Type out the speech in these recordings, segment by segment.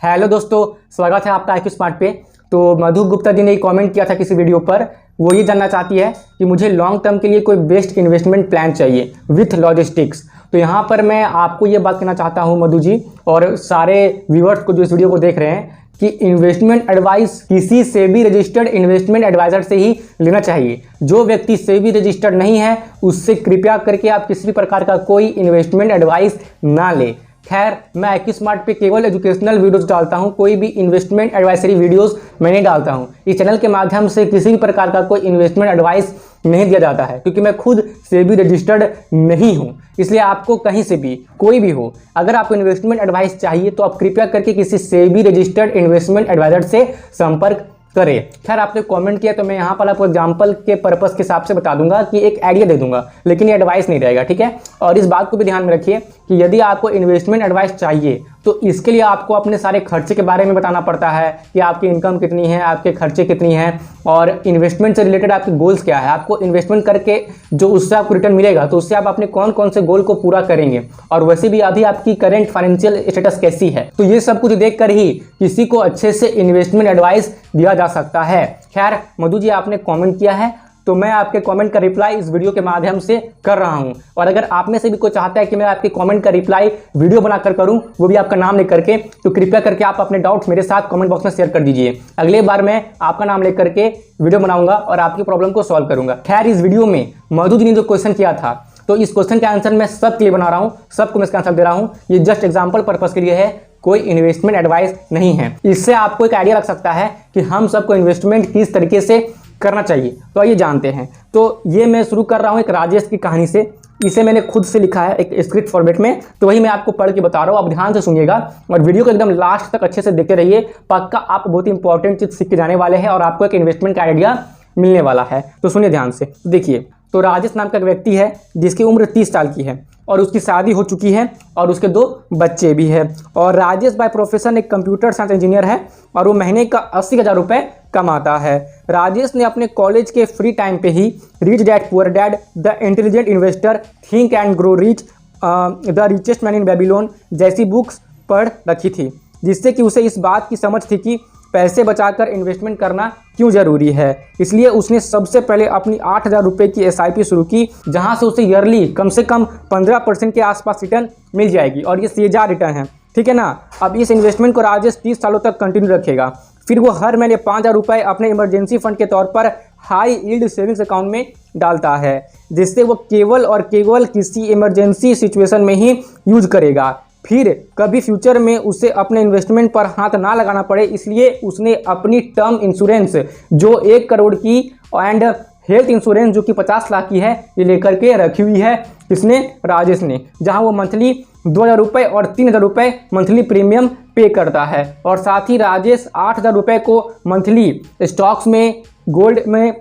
Hello दोस्तों, स्वागत है आपका IQ स्मार्ट पे। तो मधु गुप्ता जी ने कमेंट किया था किसी वीडियो पर। वो ये जानना चाहती है कि मुझे लॉन्ग टर्म के लिए कोई बेस्ट इन्वेस्टमेंट प्लान चाहिए विथ लॉजिस्टिक्स। तो यहाँ पर मैं आपको ये बात कहना चाहता हूँ मधु जी और सारे व्यूअर्स को जो इस वीडियो को देख रहे हैं कि इन्वेस्टमेंट एडवाइस किसी सेबी रजिस्टर्ड इन्वेस्टमेंट एडवाइजर से ही लेना चाहिए। जो व्यक्ति सेबी रजिस्टर्ड नहीं है उससे कृपया करके आप किसी भी प्रकार का कोई इन्वेस्टमेंट एडवाइस ना लें। खैर, मैं IQ स्मार्ट पे केवल एजुकेशनल वीडियोस डालता हूं, कोई भी इन्वेस्टमेंट एडवाइजरी वीडियोस मैं नहीं डालता हूं। इस चैनल के माध्यम से किसी भी प्रकार का कोई इन्वेस्टमेंट एडवाइस नहीं दिया जाता है क्योंकि मैं खुद सेबी रजिस्टर्ड नहीं हूं। इसलिए आपको कहीं से भी कोई भी हो, अगर आपको इन्वेस्टमेंट एडवाइस चाहिए तो आप कृपया करके किसी सेबी रजिस्टर्ड इन्वेस्टमेंट एडवाइजर से संपर्क करें। खैर, आपने कमेंट किया तो मैं यहाँ पर आपको एग्जाम्पल के पर्पस के हिसाब से बता दूंगा कि एक आइडिया दे दूंगा, लेकिन ये एडवाइस नहीं रहेगा, ठीक है। और इस बात को भी ध्यान में रखिए कि यदि आपको इन्वेस्टमेंट एडवाइस चाहिए तो इसके लिए आपको अपने सारे खर्चे के बारे में बताना पड़ता है कि आपकी इनकम कितनी है, आपके खर्चे कितनी हैं और इन्वेस्टमेंट से रिलेटेड आपके गोल्स क्या है। आपको इन्वेस्टमेंट करके जो उससे आपको रिटर्न मिलेगा तो उससे आप अपने कौन कौन से गोल को पूरा करेंगे और वैसे भी अभी आपकी करंट फाइनेंशियल स्टेटस कैसी है। तो ये सब कुछ देखकर ही किसी को अच्छे से इन्वेस्टमेंट एडवाइस दिया जा सकता है। खैर मधु जी, आपने कमेंट किया है तो मैं आपके कमेंट का रिप्लाई इस वीडियो के माध्यम से कर रहा हूं। और अगर आप में से भी कोई चाहता है कि मैं आपके कमेंट का रिप्लाई वीडियो बनाकर करूं, वो भी आपका नाम लेकर के, तो कृपया करके आप अपने डाउट्स मेरे साथ कमेंट बॉक्स में शेयर कर दीजिए। अगले बार मैं आपका नाम लेकर के वीडियो बनाऊंगा और आपकी प्रॉब्लम को सॉल्व करूंगा। खैर, इस वीडियो में मधु जी ने जो क्वेश्चन किया था तो इस क्वेश्चन का आंसर मैं सबके लिए बना रहा हूँ, सबको मैं इसका आंसर दे रहा हूँ। ये जस्ट एग्जाम्पल पर्पज के लिए है, कोई इन्वेस्टमेंट एडवाइस नहीं है। इससे आपको एक आइडिया लग सकता है कि हम सबको इन्वेस्टमेंट किस तरीके से करना चाहिए। तो आइए जानते हैं। तो ये मैं शुरू कर रहा हूँ एक राजेश की कहानी से। इसे मैंने खुद से लिखा है एक स्क्रिप्ट फॉर्मेट में, तो वही मैं आपको पढ़ के बता रहा हूँ। आप ध्यान से सुनिएगा और वीडियो को एकदम लास्ट तक अच्छे से देखते रहिए। पक्का आप बहुत इंपॉर्टेंट चीज सीख के जाने वाले हैं और आपको एक इन्वेस्टमेंट का आइडिया मिलने वाला है। तो सुनिए ध्यान से। देखिए, तो राजेश नाम का एक व्यक्ति है जिसकी उम्र 30 साल की है और उसकी शादी हो चुकी है और उसके 2 बच्चे भी हैं। और राजेश बाय प्रोफेशन एक कंप्यूटर साइंस इंजीनियर है और वो महीने का 80,000 रुपये कमाता है। राजेश ने अपने कॉलेज के फ्री टाइम पे ही rich dad poor dad, the intelligent investor, think and grow rich, the richest man in Babylon जैसी बुक्स पढ़ रखी थी, जिससे कि उसे इस बात की समझ थी कि पैसे बचाकर इन्वेस्टमेंट करना क्यों जरूरी है। इसलिए उसने सबसे पहले अपनी 8,000 रुपये की SIP शुरू की, जहां से उसे ईयरली कम से कम 15% के आसपास रिटर्न मिल जाएगी और ये सीधा रिटर्न है, ठीक है ना। अब इस इन्वेस्टमेंट को राजेश 30 सालों तक कंटिन्यू रखेगा। फिर वो हर महीने 5,000 रुपये अपने इमरजेंसी फंड के तौर पर हाई यील्ड सेविंग्स अकाउंट में डालता है, जिससे वो केवल और केवल किसी इमरजेंसी सिचुएशन में ही यूज करेगा। फिर कभी फ्यूचर में उसे अपने इन्वेस्टमेंट पर हाथ ना लगाना पड़े, इसलिए उसने अपनी टर्म इंश्योरेंस जो 1 करोड़ की एंड हेल्थ इंश्योरेंस जो कि 50 लाख की है, ये लेकर के रखी हुई है। इसने राजेश ने, जहां वो मंथली 2,000 रुपये और 3,000 रुपये मंथली प्रीमियम पे करता है। और साथ ही राजेश 8,000 रुपये को मंथली स्टॉक्स में, गोल्ड में,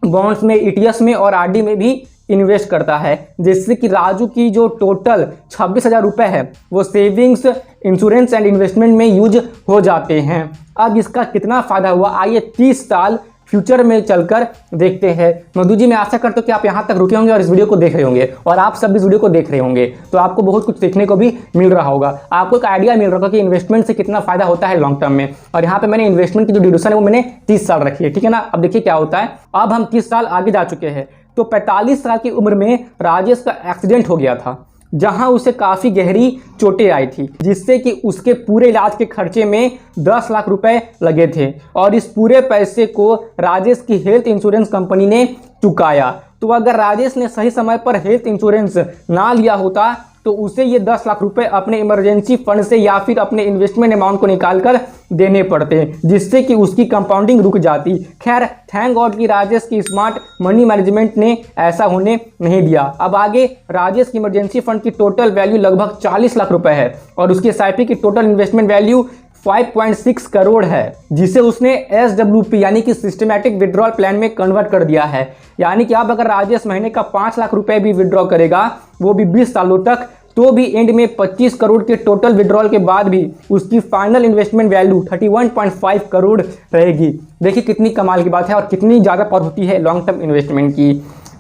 बॉन्ड्स में, ETFs में और RD में भी इन्वेस्ट करता है, जिससे कि राजू की जो टोटल 26,000 रुपये है वो सेविंग्स, इंश्योरेंस एंड इन्वेस्टमेंट में यूज हो जाते हैं। अब इसका कितना फायदा हुआ, आइए 30 साल फ्यूचर में चलकर देखते हैं। मधु जी, मैं आशा करता हूँ कि आप यहाँ तक रुके होंगे और इस वीडियो को देख रहे होंगे और आप सब इस वीडियो को देख रहे होंगे, तो आपको बहुत कुछ सीखने को भी मिल रहा होगा। आपको एक आइडिया मिल रहा होगा कि इन्वेस्टमेंट से कितना फायदा होता है लॉन्ग टर्म में। और यहाँ पे मैंने इन्वेस्टमेंट की जो ड्यूरेशन है वो मैंने 30 साल रखी है, ठीक है ना। अब देखिए क्या होता है, अब हम 30 साल आगे जा चुके हैं। तो 45 साल की उम्र में राजेश का एक्सीडेंट हो गया था, जहां उसे काफी गहरी चोटें आई थी, जिससे कि उसके पूरे इलाज के खर्चे में 10 लाख रुपए लगे थे और इस पूरे पैसे को राजेश की हेल्थ इंश्योरेंस कंपनी ने चुकाया। तो अगर राजेश ने सही समय पर हेल्थ इंश्योरेंस ना लिया होता तो उसे ये 10 लाख रुपए अपने इमरजेंसी फंड से या फिर अपने इन्वेस्टमेंट अमाउंट को निकाल कर देने पड़ते, जिससे कि उसकी कंपाउंडिंग रुक जाती। खैर, थैंक गॉड कि राजेश की स्मार्ट मनी मैनेजमेंट ने ऐसा होने नहीं दिया। अब आगे राजेश की इमरजेंसी फंड की टोटल वैल्यू लगभग 40 लाख रुपए है और उसकी SIP की टोटल इन्वेस्टमेंट वैल्यू 5.6 करोड़ है, जिसे उसने SWP यानी कि सिस्टमैटिक विड्रॉल प्लान में कन्वर्ट कर दिया है। यानी कि अब अगर राजेश महीने का 5 लाख रुपए भी विड्रॉ करेगा, वो भी 20 सालों तक, तो भी एंड में 25 करोड़ के टोटल विड्रॉल के बाद भी उसकी फाइनल इन्वेस्टमेंट वैल्यू 31.5 करोड़ रहेगी। देखिए कितनी कमाल की बात है और कितनी ज़्यादा पावर होती है लॉन्ग टर्म इन्वेस्टमेंट की।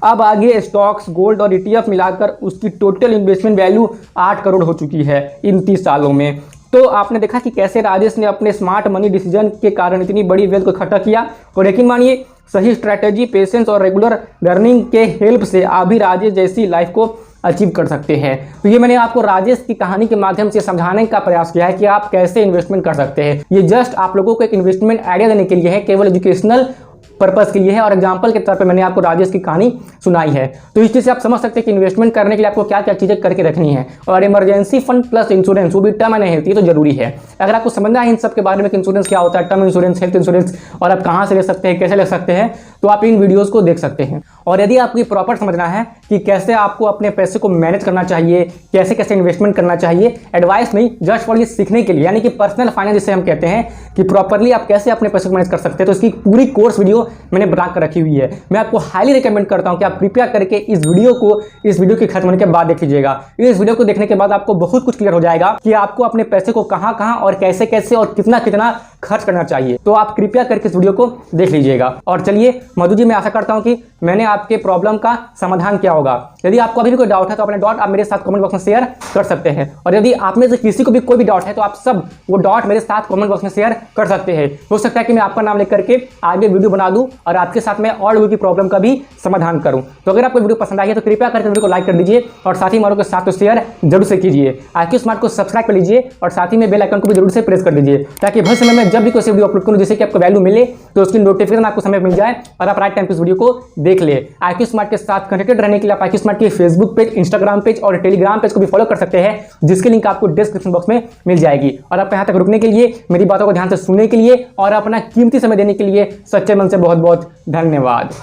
अब आगे स्टॉक्स, गोल्ड और ETF मिलाकर उसकी टोटल इन्वेस्टमेंट वैल्यू 8 करोड़ हो चुकी है इन 30 सालों में। तो आपने देखा कि कैसे राजेश ने अपने स्मार्ट मनी डिसीजन के कारण इतनी बड़ी वेल्थ को इकट्ठा किया। और यकीन मानिए सही स्ट्रैटेजी, पेशेंस और रेगुलर लर्निंग के हेल्प से आप भी राजेश जैसी लाइफ को अचीव कर सकते हैं। तो ये मैंने आपको राजेश की कहानी के माध्यम से समझाने का प्रयास किया है कि आप कैसे इन्वेस्टमेंट कर सकते हैं। ये जस्ट आप लोगों को एक इन्वेस्टमेंट आइडिया देने के लिए है, केवल एजुकेशनल पर्पस के लिए है और एग्जांपल के तौर पे मैंने आपको राजेश की कहानी सुनाई है। तो इस चीज़ से आप समझ सकते हैं कि इन्वेस्टमेंट करने के लिए आपको क्या क्या चीज़ें करके रखनी है। और इमरजेंसी फंड प्लस इंश्योरेंस, वो भी टर्म एंड हेल्थ, ये तो जरूरी है। अगर आपको समझना है इन सब के बारे में कि इंश्योरेंस क्या होता है, टर्म इंश्योरेंस, हेल्थ इंश्योरेंस, और आप कहाँ से ले सकते हैं, कैसे ले सकते हैं, तो आप इन वीडियोज़ को देख सकते हैं। और यदि आपको प्रॉपर समझना है कि कैसे आपको अपने पैसे को मैनेज करना चाहिए, कैसे कैसे इन्वेस्टमेंट करना चाहिए, एडवाइस नहीं, जस्ट फॉर ये सीखने के लिए, यानी कि पर्सनल फाइनेंस जिसे हम कहते हैं कि प्रॉपरली आप कैसे अपने पैसे को मैनेज कर सकते हैं, तो इसकी पूरी कोर्स वीडियो मैंने बना कर रखी हुई है। मैं आपको हाईली रिकमेंड करता हूं कि आप कृपया करके इस वीडियो के खत्म होने के बाद देख लीजिएगा। इस वीडियो को देखने के बाद आपको बहुत कुछ क्लियर हो जाएगा कि आपको अपने पैसे को कहां कहां और कैसे कैसे और कितना कितना खर्च करना चाहिए। तो आप कृपया करके इस वीडियो को देख लीजिएगा। और चलिए मधु जी, मैं आशा करता हूं कि मैंने आपके प्रॉब्लम का समाधान किया होगा। यदि आपको अभी भी कोई डाउट है तो अपने डाउट आप मेरे साथ कमेंट बॉक्स में शेयर कर सकते हैं। और यदि आप में से किसी को भी कोई भी डाउट है तो आप सब वो डाउट मेरे साथ कमेंट बॉक्स में शेयर कर सकते हैं। हो सकता है कि मैं आपका नाम लेकर के आगे वीडियो बना दूं और आपके साथ में और लोगों की प्रॉब्लम का भी समाधान करूं। तो अगर आपको वीडियो पसंद आई है तो कृपया करके वीडियो को लाइक कर दीजिए और साथ ही हमारे के साथ तो शेयर जरूर से कीजिए। IQ स्मार्ट को सब्सक्राइब कर लीजिए और साथ ही में बेल आइकन को भी जरूर से प्रेस कर दीजिए, ताकि भविष्य में मैं जब भी कोई वीडियो अपलोड करूं जिससे कि आपको वैल्यू मिले तो उसकी नोटिफिकेशन आपको समय मिल जाए और आप राइट टाइम पे इस वीडियो को देख ले। IQ स्मार्ट के साथ कनेक्टेड रहने के लिए आप IQ स्मार्ट के फेसबुक पेज, इंस्टाग्राम पेज और टेलीग्राम पेज को भी फॉलो कर सकते हैं, जिसकी लिंक आपको डिस्क्रिप्शन बॉक्स में मिल जाएगी। और आप यहाँ तक रुकने के लिए, मेरी बातों को ध्यान से सुनने के लिए और अपना कीमती समय देने के लिए सच्चे मन से बहुत बहुत धन्यवाद।